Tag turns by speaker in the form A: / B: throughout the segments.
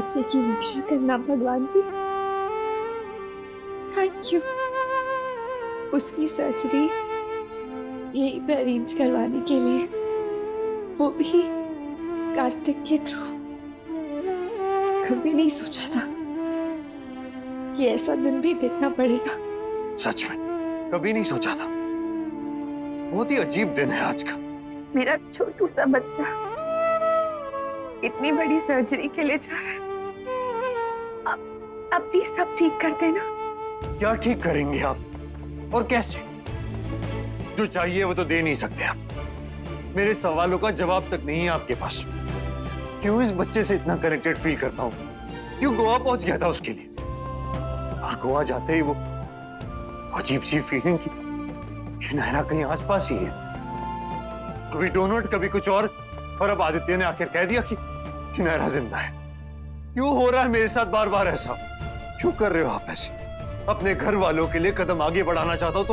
A: बच्चे की रक्षा करना भगवान जी। Thank you. उसकी सर्जरी यहीं पे अरेंज करवाने के लिए, वो भी कार्तिक के थ्रू। कभी नहीं सोचा था कि ऐसा दिन भी देखना पड़ेगा।
B: सच में कभी नहीं सोचा था। बहुत ही अजीब दिन है आज का।
A: मेरा छोटू सा बच्चा इतनी बड़ी सर्जरी के लिए जा रहा है। अब भी सब ठीक कर देना।
B: क्या ठीक करेंगे आप, और कैसे? जो चाहिए वो तो दे नहीं सकते आप। मेरे सवालों का जवाब तक नहीं है आपके पास। क्यों इस बच्चे से इतना कनेक्टेड फील करता हूँ? क्यों गोवा पहुंच गया था उसके लिए, और गोवा जाते ही वो अजीब सी फीलिंग की कि नायरा कहीं आसपास ही है। कभी डोनट, कभी कुछ और अब आदित्य ने आखिर कह दिया कि नायरा जिंदा है। क्यों हो रहा है मेरे साथ बार बार ऐसा? क्यों कर रहे हो आप ऐसे? अपने घर वालों के लिए कदम आगे बढ़ाना चाहता हो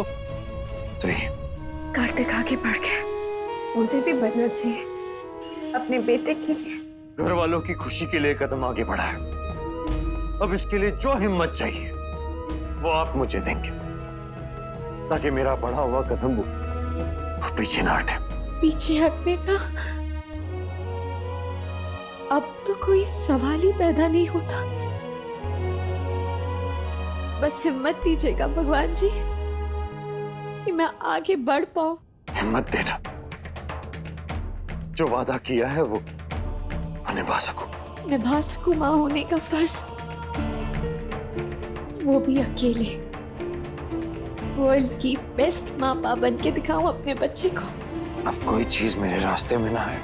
B: तो ये
A: कार्तिक आगे बढ़ गए, मुझे भी बढ़ना चाहिए अपने बेटे के लिए।
B: घर वालों की खुशी के लिए कदम आगे बढ़ा है। अब इसके लिए जो हिम्मत चाहिए वो आप मुझे देंगे, ताकि मेरा बढ़ा हुआ कदम वो पीछे ना हटे।
A: पीछे हटने का अब तो कोई सवाल ही पैदा नहीं होता। बस हिम्मत दीजिएगा भगवान जी कि मैं आगे बढ़ पाऊं।
B: हिम्मत देना, जो वादा किया है वो निभा सकूं
A: मां होने का फर्ज, वो भी अकेले। वर्ल्ड की बेस्ट मां बाप बन के दिखाऊं अपने बच्चे को।
B: अब कोई चीज मेरे रास्ते में ना है,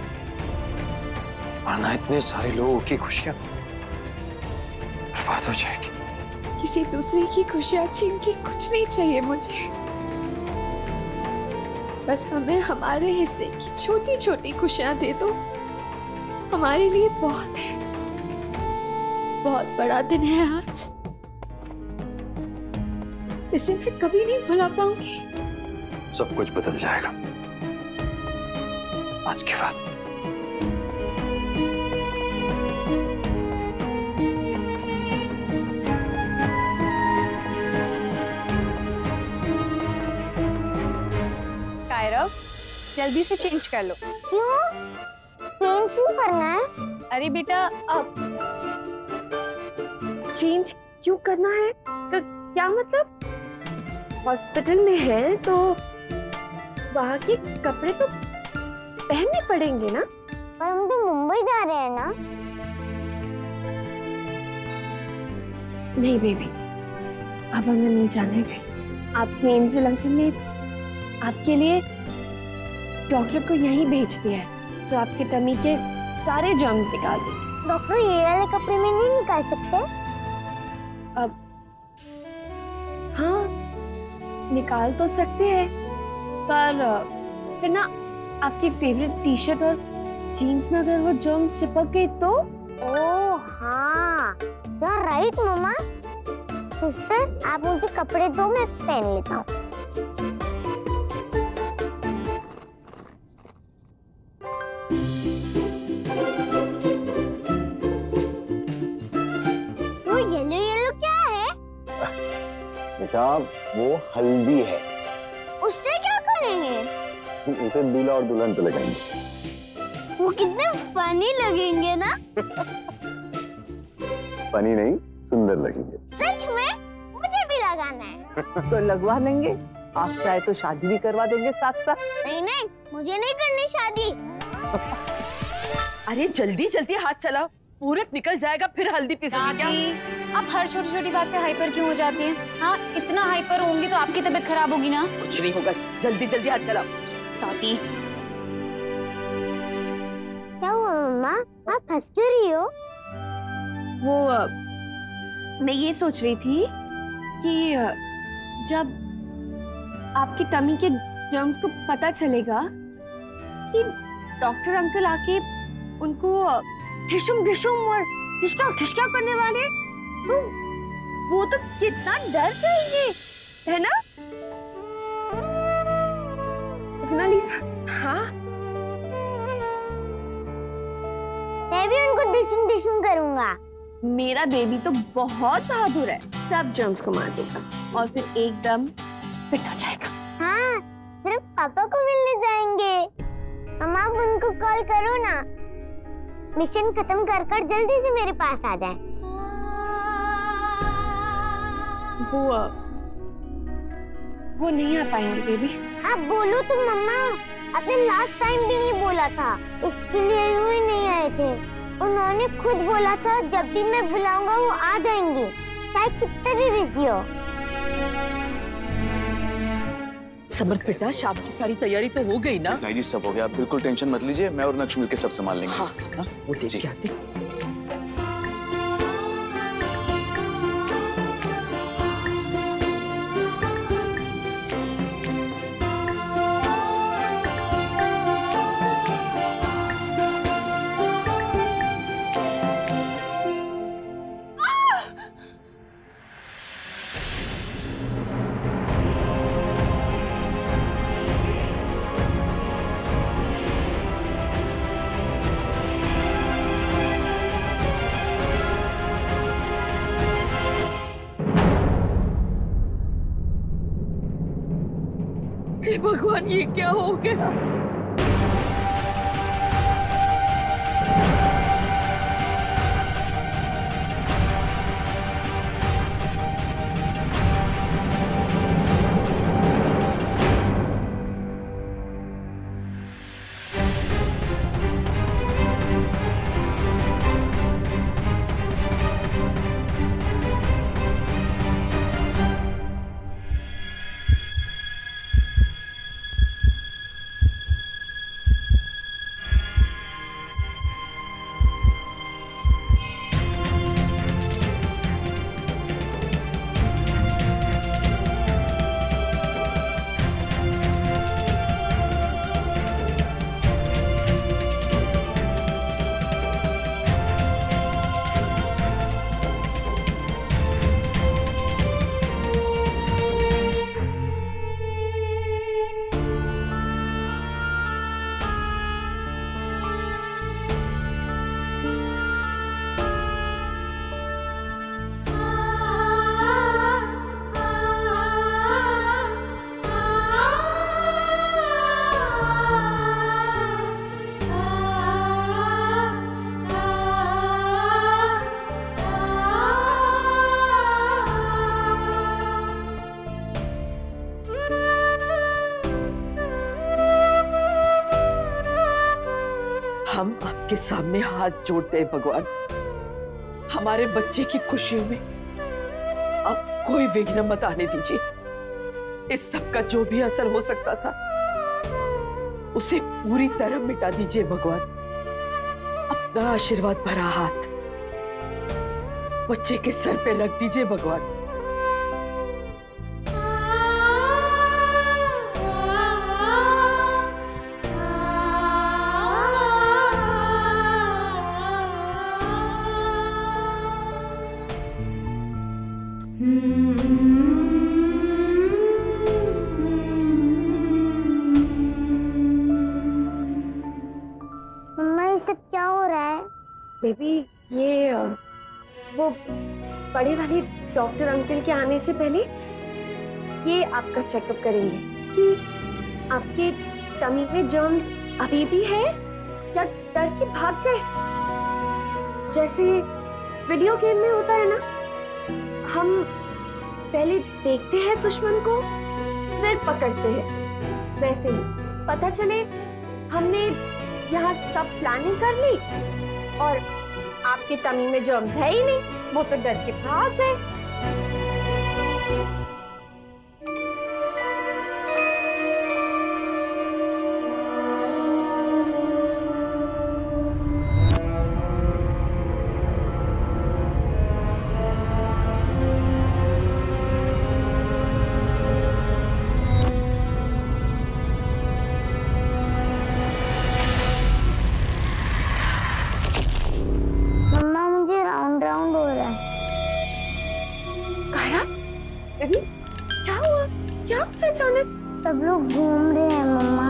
B: वरना इतने सारे लोगों की खुशियां बर्बाद हो जाएगी।
A: किसी दूसरे की खुशियां छीन के कुछ नहीं चाहिए मुझे। बस हमें हमारे हिस्से की छोटी छोटी खुशियां दे दो, हमारे लिए बहुत है। बहुत बड़ा दिन है आज, इसे मैं कभी नहीं भुला पाऊंगी।
B: सब कुछ बदल जाएगा आज के बाद।
C: कायरव, जल्दी से चेंज कर लो।
D: क्यों? चेंज क्यों करना है?
C: अरे बेटा, अब
A: चेंज क्यों करना है? क्या मतलब? हॉस्पिटल में है तो वहाँ के कपड़े तो पहनने पड़ेंगे ना?
D: पर हम तो मुंबई जा रहे हैं ना।
A: नहीं बेबी, अब हमें नहीं जाने गई। आपके एंजल अंकल ने आपके लिए डॉक्टर को यहीं भेज दिया है, जो आपके टमी के सारे जर्म्स निकाल दे।
D: डॉक्टर ये वाले कपड़े में नहीं निकाल सकते?
A: अब हाँ, निकाल तो सकते हैं, पर फिर ना आपकी फेवरेट टी शर्ट और जीन्स में अगर वो जर्म्स चिपक गए तो?
D: ओह हाँ, you are right mamma. Sister, आप मुझे कपड़े दो, मैं पहन लेता हूँ। वो येलो येलो क्या है?
E: बेटा, वो हल्दी है।
D: उससे क्या करेंगे?
E: उसे दूल्हा और दुल्हन पे लगाएंगे।
D: वो कितने फनी लगेंगे ना?
E: फनी नहीं, सुंदर लगेंगे।
D: सच में? मुझे भी लगाना है।
F: तो लगवा लेंगे, आप चाहे तो शादी भी करवा देंगे साथ साथ।
D: नहीं नहीं, मुझे नहीं करनी शादी।
F: अरे जल्दी जल्दी हाथ चलाओ, मुहूर्त निकल जाएगा, फिर हल्दी पिसोगी क्या?
C: आप हर छोटी छोटी बात पे हाइपर क्यों हो जाती हैं? हाँ, इतना हाइपर होंगी तो आपकी तबीयत खराब होगी ना।
F: कुछ नहीं होगा, जल्दी जल्दी हाथ चलाओ।
C: दादी,
D: क्या हुआ मम्मा, आप हंस क्यों रही हो?
A: वो मैं ये सोच रही थी कि जब आपकी टमी के जर्म्स को पता चलेगा कि डॉक्टर अंकल आके उनको ठिशुम ठिशुम और ठिशका ठिशका करने वाले, तो वो तो कितना डर जाएंगे, है ना? लीसा?
F: हाँ,
D: मैं भी उनको डिशुम डिशुम करूंगा।
A: मेरा बेबी तो बहुत बहादुर है, सब जर्म्स को मार देगा और फिर एकदम फिट हो जाएगा।
D: हाँ, सिर्फ पापा को मिलने जाएंगे। मम्मा आप उनको कॉल करो ना, मिशन खत्म कर कर जल्दी से मेरे पास आ जाए।
A: वो नहीं आ पाएंगे बेबी।
D: आप बोलो तो मम्मा, आपने लास्ट टाइम भी नहीं बोला था, इसके लिए वो ही नहीं आए थे। उन्होंने खुद बोला था जब भी मैं बुलाऊंगा वो आ जाएंगे, चाहे कितने भी बिजी हो।
F: समर्थ बेटा, शाम की सारी तैयारी तो हो गई ना?
G: ताई जी सब हो गया, आप बिल्कुल टेंशन मत लीजिए, मैं और नक्श मिलके सब संभाल लेंगे।
F: हाँ, वो देख के आते। हे भगवान, ये क्या हो गया? हम आपके सामने हाथ जोड़ते हैं भगवान, हमारे बच्चे की खुशियों में अब कोई विघ्न मत आने दीजिए। इस सब का जो भी असर हो सकता था उसे पूरी तरह मिटा दीजिए भगवान। अपना आशीर्वाद भरा हाथ बच्चे के सर पे रख दीजिए भगवान।
D: मम्मा ये सब क्या हो रहा है?
A: बेबी ये वो बड़े वाले डॉक्टर अंकल के आने से पहले ये आपका चेकअप करेंगे कि आपके टमी में जर्म्स अभी भी है या डर के भाग गए। जैसे वीडियो गेम में होता है ना, हम पहले देखते हैं दुश्मन को फिर पकड़ते हैं, वैसे ही पता चले हमने यहाँ सब प्लानिंग कर ली और आपके टमी में जर्म्स है ही नहीं, वो तो डर के भाग गए। बेबी क्या हुआ? क्या हुआ अचानक?
D: सब लोग घूम रहे हैं मम्मा।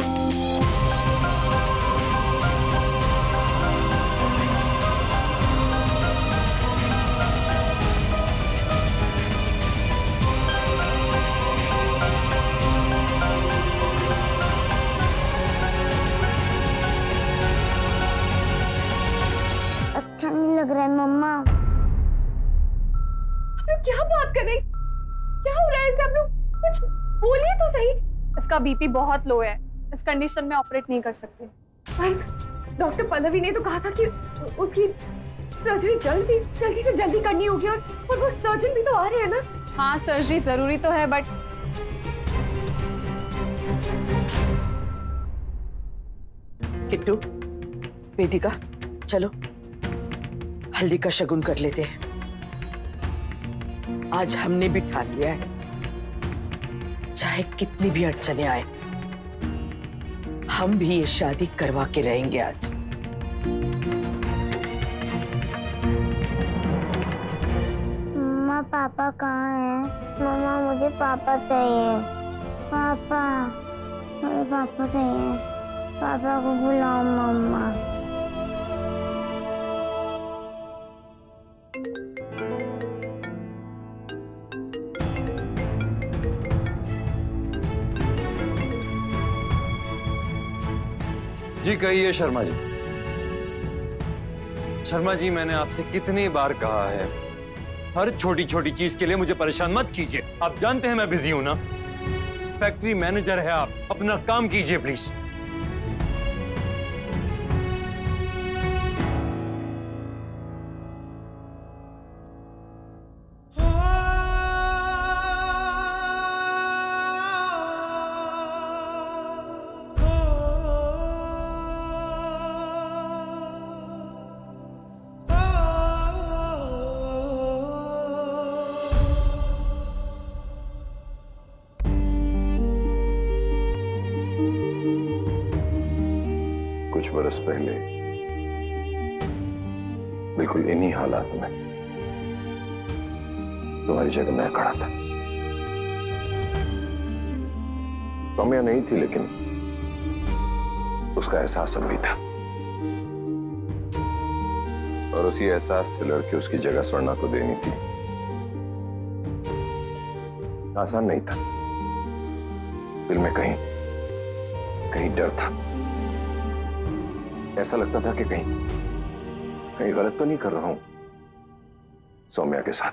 A: कुछ बोलिए तो सही।
H: इसका बीपी बहुत लो है, इस कंडीशन में ऑपरेट नहीं कर सकते।
A: डॉक्टर पल्लवी ने तो कहा था कि उसकी सर्जरी जल्दी से जल्दी करनी होगी, और वो सर्जन भी तो आ रहे हैं ना।
H: हाँ, सर्जरी जरूरी तो है, बट
F: किट्टू, वेदिका, चलो हल्दी का शगुन कर लेते हैं। आज हमने भी ठान लिया है, चाहे कितनी भी अड़चने आए, हम भी ये शादी करवा के रहेंगे आज।
D: मम्मा पापा कहाँ हैं? मम्मा मुझे पापा चाहिए। पापा, मुझे पापा चाहिए। पापा को बुलाओ मम्मा।
B: जी कहिए शर्मा जी। शर्मा जी, मैंने आपसे कितनी बार कहा है, हर छोटी छोटी चीज के लिए मुझे परेशान मत कीजिए। आप जानते हैं मैं बिजी हूं ना। फैक्ट्री मैनेजर है आप, अपना काम कीजिए प्लीज।
E: कुछ बरस पहले बिल्कुल इन्हीं हालात में तुम्हारी जगह मैं खड़ा था। सौम्या नहीं थी, लेकिन उसका एहसास अब भी था, और उसी एहसास से लड़के उसकी जगह स्वर्णा को देनी थी। आसान नहीं था। दिल में कहीं कहीं डर था। ऐसा लगता था कि कहीं गलत तो नहीं कर रहा हूं सौम्या के साथ,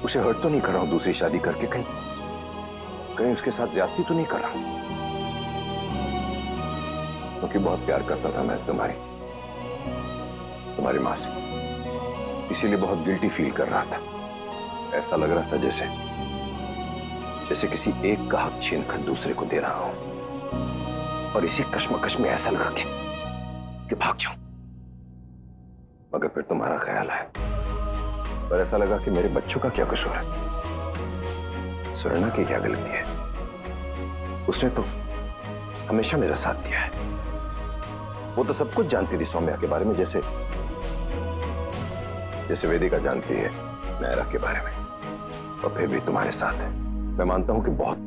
E: उसे हर्ट तो नहीं कर रहा हूं दूसरी शादी करके, कहीं उसके साथ ज्यादती तो नहीं कर रहा हूं, क्योंकि बहुत प्यार करता था मैं तुम्हारी मां से, इसीलिए बहुत गिल्टी फील कर रहा था। ऐसा लग रहा था जैसे किसी एक का हक छीन कर दूसरे को दे रहा हूं, और इसी कश्मकश में ऐसा लगा कि भाग जाऊं। मगर फिर तुम्हारा ख्याल आया, पर ऐसा लगा कि मेरे बच्चों का क्या कसूर है, स्वर्णा की क्या गलती है? उसने तो हमेशा मेरा साथ दिया है। वो तो सब कुछ जानती थी सौम्या के बारे में, जैसे वेदिका जानती है नायरा के बारे में, और फिर भी तुम्हारे साथ है। मैं मानता हूं कि बहुत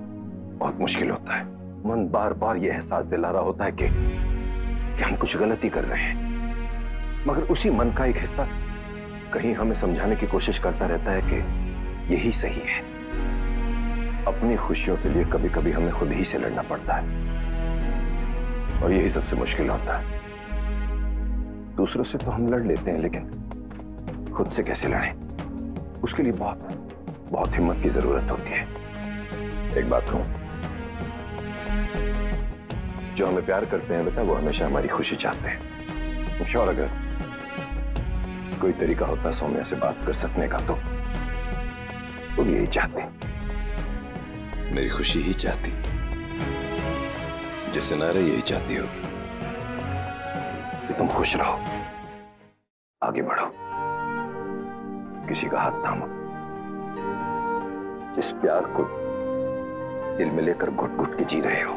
E: बहुत मुश्किल होता है। मन बार बार यह एहसास दिला रहा होता है कि हम कुछ गलती कर रहे हैं, मगर उसी मन का एक हिस्सा कहीं हमें समझाने की कोशिश करता रहता है कि यही सही है। अपनी खुशियों के लिए कभी कभी हमें खुद ही से लड़ना पड़ता है, और यही सबसे मुश्किल होता है। दूसरों से तो हम लड़ लेते हैं, लेकिन खुद से कैसे लड़ें, उसके लिए बहुत हिम्मत की जरूरत होती है। एक बात कहूं, जो हमें प्यार करते हैं बेटा, वो हमेशा हमारी खुशी चाहते हैं। श्योर अगर कोई तरीका होता सौम्या से बात कर सकने का, तो वो भी यही चाहते, मेरी खुशी ही चाहती, जैसे नायरा यही चाहती हो कि तुम खुश रहो, आगे बढ़ो, किसी का हाथ थामो, इस प्यार को दिल में लेकर घुट घुट के जी रहे हो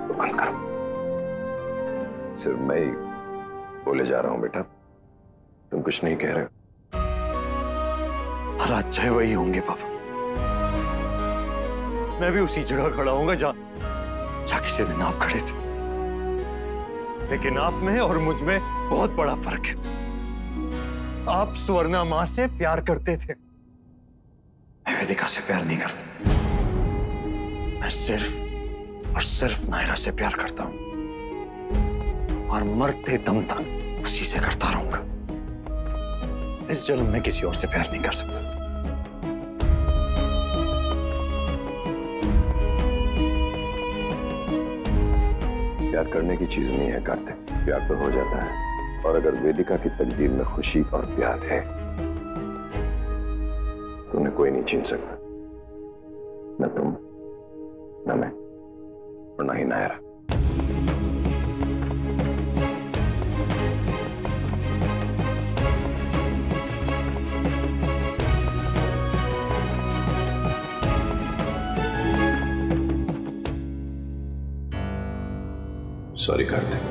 E: तो बंद करो। सिर्फ मैं ही बोले जा रहा हूं बेटा, तुम कुछ नहीं कह रहे हो।
B: हालात चाहे वही होंगे पापा, मैं भी उसी जगह खड़ा होऊंगा जहां किसी दिन आप खड़े थे, लेकिन आप में और मुझ में बहुत बड़ा फर्क है। आप स्वर्णा मां से प्यार करते थे, मैं वेदिका से प्यार नहीं करता। मैं सिर्फ और सिर्फ नायरा से प्यार करता हूं, और मरते दम तक उसी से करता रहूंगा। इस जन्म में किसी और से प्यार नहीं कर सकता।
E: प्यार करने की चीज नहीं है कार्तिक, प्यार तो हो जाता है। और अगर वेदिका की तकदीर में खुशी और प्यार है तो उन्हें कोई नहीं छीन सकता, न तुम, न मैं, और न ही नायरा। सॉरी कार्तिक,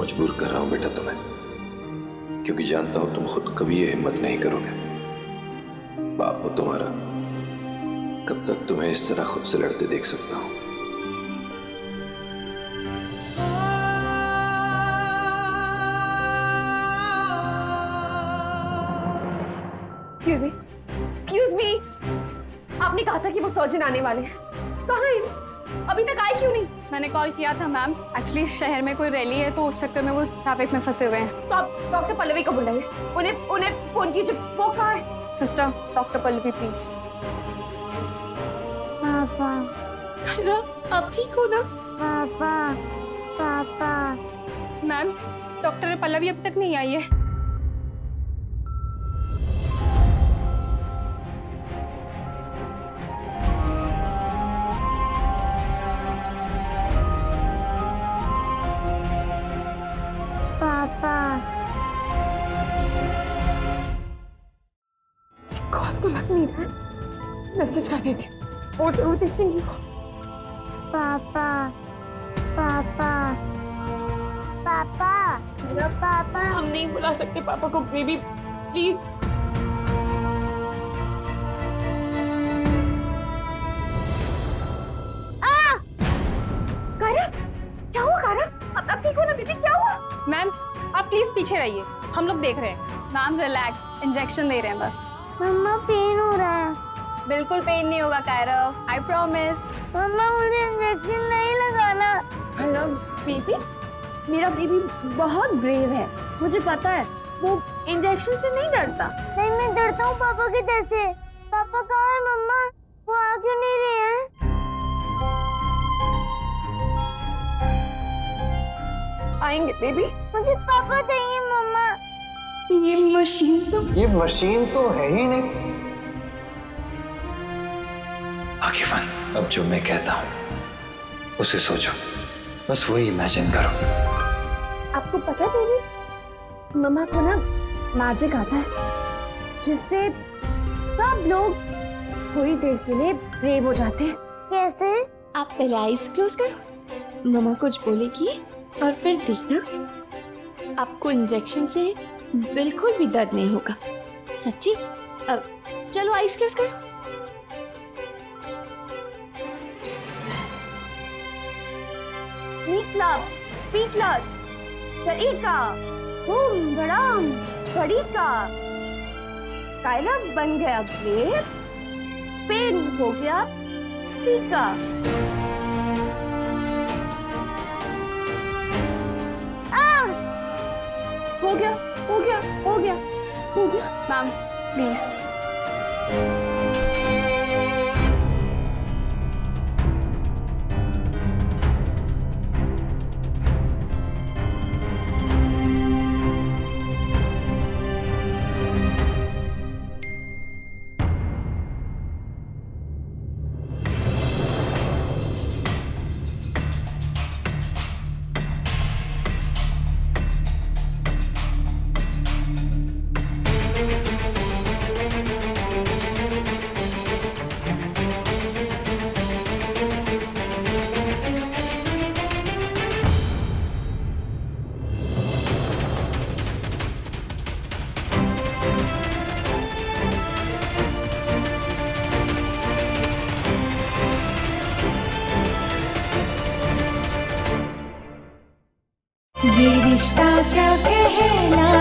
E: मजबूर कर रहा हूं बेटा तुम्हें, क्योंकि जानता हूं तुम खुद कभी ये हिम्मत नहीं करोगे। बाप हो तुम्हारा, कब तक तुम्हें इस तरह खुद से लड़ते देख सकता हूं।
A: Excuse me, आपने कहा था कि वो सर्जन आने वाले हैं, कहाँ है? अभी तक आए क्यों नहीं?
H: मैंने कॉल किया था मैम, एक्चुअली शहर में कोई रैली है तो उस चक्कर में वो ट्रैफिक में फंसे हुए हैं।
A: तो आप डॉक्टर पल्लवी को बुलाइए, उन्हें फोन कीजिए। वो कहाँ है?
H: Sister, doctor Pallavi please.
D: पापा,
A: आप ठीक हो ना?
D: पापा, पापा।
H: मैम, डॉक्टर पल्लवी अब तक नहीं आई है।
A: कॉल तो लग नहीं रहा, मैसेज कर देती हूँ और जरूर देखेंगी।
D: पापा, पापा, पापा, मेरा पापा।
A: हम नहीं बुला सकते पापा को, बेबी प्लीज। कायरा, क्या हुआ कायरा? अब ठीक हो ना बेबी? क्या हुआ?
H: मैम, आप प्लीज पीछे रहिए, हम लोग देख रहे हैं। मैम रिलैक्स, इंजेक्शन दे रहे हैं बस।
D: मम्मा पेन हो रहा है।
H: बिल्कुल पेन नहीं होगा कायरा, आई प्रॉमिस।
D: मम्मा मुझे इंजेक्शन नहीं लगाना।
A: हेलो बेबी, मेरा बेबी बहुत ब्रेव है, मुझे पता है, वो इंजेक्शन से नहीं डरता।
D: नहीं, मैं डरता हूँ पापा की डर से। पापा कहाँ है मम्मा? वो आ क्यों नहीं रहे हैं?
A: आएंगे बेबी।
D: मुझे पापा चाहिए मम्मा।
A: ये मशीन तो है ही नहीं।
B: आकिफन, अब जो मैं कहता हूं उसे सोचो, बस वही इमेजिन करो।
A: आपको पता है बेबी, मम्मा को ना मैजिक आता है जिससे सब लोग थोड़ी देर के लिए ब्रेव हो जाते हैं।
D: कैसे?
A: आप पहले आईज क्लोज करो, मम्मा कुछ बोलेगी और फिर देखना आपको इंजेक्शन से बिल्कुल भी दर्द नहीं होगा। सच्ची? अब चलो आईज क्लोज करो। स्पीक तरीका, बूम धड़ाम तरीका। कायरा बन गया ब्रेव, पेन हो गया टीका। हो गया, हो गया, हो गया, हो गया।
H: Ma'am please.
I: ये रिश्ता क्या कहलाता